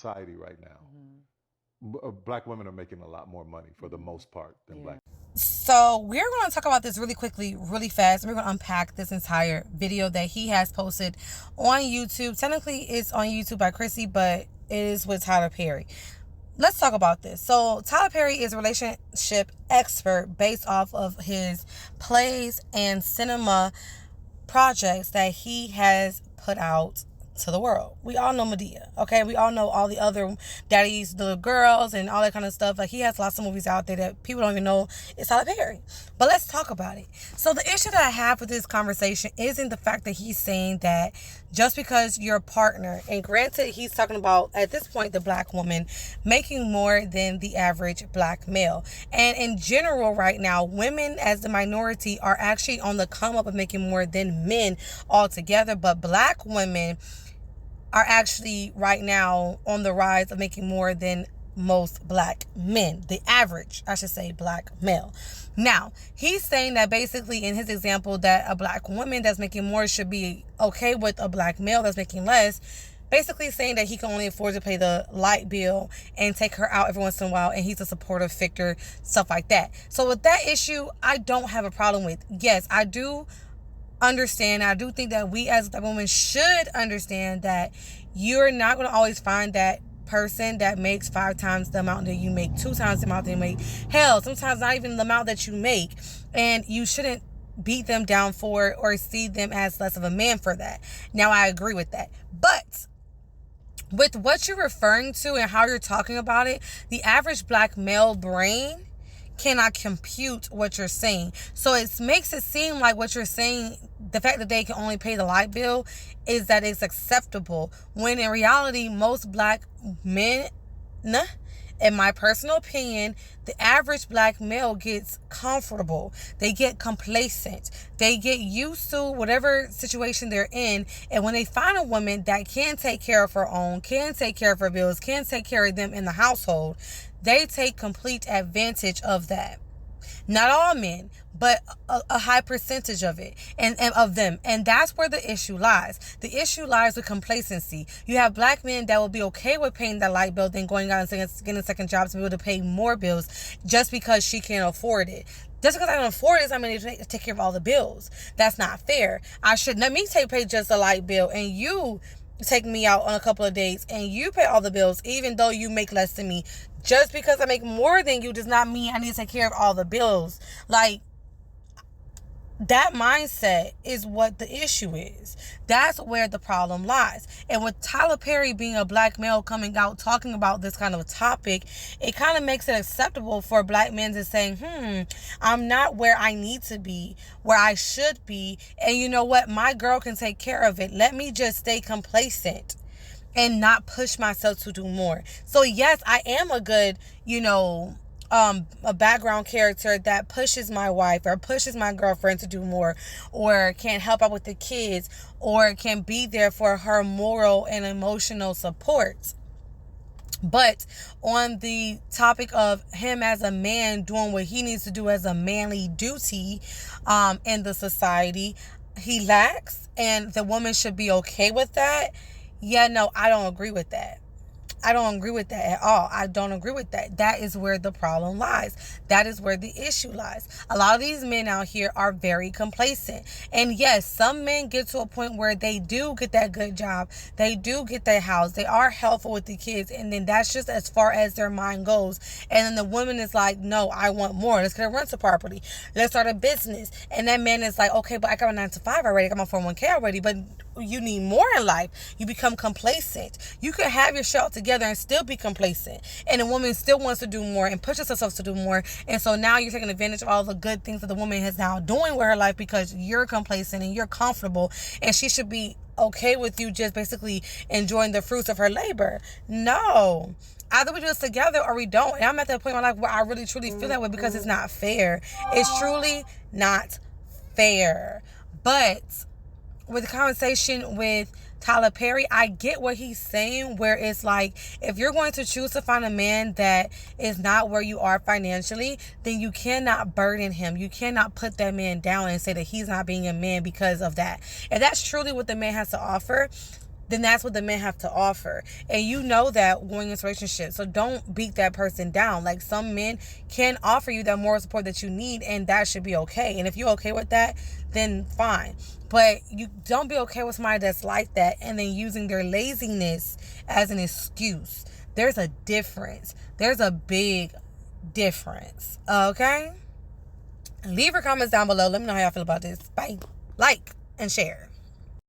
society right now. Black women are making a lot more money for the most part than black. So we're going to talk about this really quickly, really fast. We're going to unpack this entire video that he has posted on YouTube. Technically, it's on YouTube by Chrissy, but it is with Tyler Perry. Let's talk about this. So Tyler Perry is a relationship expert based off of his plays and cinema projects that he has put out to the world. We all know Medea, okay? We all know all the other daddies, the girls, and all that kind of stuff. Like, he has lots of movies out there that people don't even know it's Tyler Perry. But let's talk about it. So the issue that I have with this conversation isn't the fact that he's saying that just because your partner, and granted, he's talking about, at this point, the black woman making more than the average black male. And in general, right now, women as the minority are actually on the come up of making more than men altogether. But black women are actually right now on the rise of making more than most black men, the average, I should say, black male. Now, he's saying that basically in his example that a black woman that's making more should be okay with a black male that's making less, basically saying that he can only afford to pay the light bill and take her out every once in a while, and he's a supportive figure, stuff like that. So with that issue, I don't have a problem with. Yes, I do understand. I do think that we as a woman should understand that you're not going to always find that person that makes 5 times the amount that you make, 2 times the amount that you make. Hell, sometimes not even the amount that you make. And you shouldn't beat them down for it or see them as less of a man for that. Now, I agree with that. But with what you're referring to and how you're talking about it, the average black male brain cannot compute what you're saying. So it makes it seem like what you're saying, the fact that they can only pay the light bill, is that it's acceptable. When in reality, most black men, in my personal opinion, the average black male gets comfortable. They get complacent. They get used to whatever situation they're in. And when they find a woman that can take care of her own, can take care of her bills, can take care of them in the household, they take complete advantage of that. Not all men, but a high percentage of it and of them. And that's where the issue lies. The issue lies with complacency. You have black men that will be okay with paying that light bill, then going out and getting a second job to be able to pay more bills just because she can't afford it. Just because I can afford it, I'm going to take care of all the bills. That's not fair. I should let me pay just a light bill, and you take me out on a couple of dates and you pay all the bills, even though you make less than me. Just because I make more than you does not mean I need to take care of all the bills. Like, that mindset is what the issue is. That's where the problem lies. And with Tyler Perry being a black male coming out talking about this kind of a topic, it kind of makes it acceptable for black men to say, I'm not where I need to be, where I should be. And you know what? My girl can take care of it. Let me just stay complacent and not push myself to do more. So yes, I am a good, a background character that pushes my wife or pushes my girlfriend to do more, or can help out with the kids, or can be there for her moral and emotional support. But on the topic of him as a man doing what he needs to do as a manly duty in the society, he lacks, and the woman should be okay with that. Yeah, no, I don't agree with that. I don't agree with that at all. I don't agree with that. That is where the problem lies. That is where the issue lies. A lot of these men out here are very complacent. And yes, some men get to a point where they do get that good job. They do get that house. They are helpful with the kids. And then that's just as far as their mind goes. And then the woman is like, no, I want more. Let's get a rental property. Let's start a business. And that man is like, okay, but I got a 9-to-5 already. I got my 401k already. But you need more in life. You become complacent. You can have your shit together and still be complacent, and a woman still wants to do more and pushes herself to do more. And so now you're taking advantage of all the good things that the woman is now doing with her life because you're complacent and you're comfortable, and she should be okay with you just basically enjoying the fruits of her labor. No, either we do this together or we don't. And I'm at that point in my life where I really truly feel that way, because it's not fair. It's truly not fair. But with the conversation with Tyler Perry, I get what he's saying, where it's like, if you're going to choose to find a man that is not where you are financially, then you cannot burden him. You cannot put that man down and say that he's not being a man because of that. If that's truly what the man has to offer, then that's what the men have to offer. And you know that going into a relationship. So don't beat that person down. Like, some men can offer you that moral support that you need, and that should be okay. And if you're okay with that, then fine. But you don't be okay with somebody that's like that and then using their laziness as an excuse. There's a difference. There's a big difference. Okay? Leave your comments down below. Let me know how y'all feel about this. Bye. Like and share.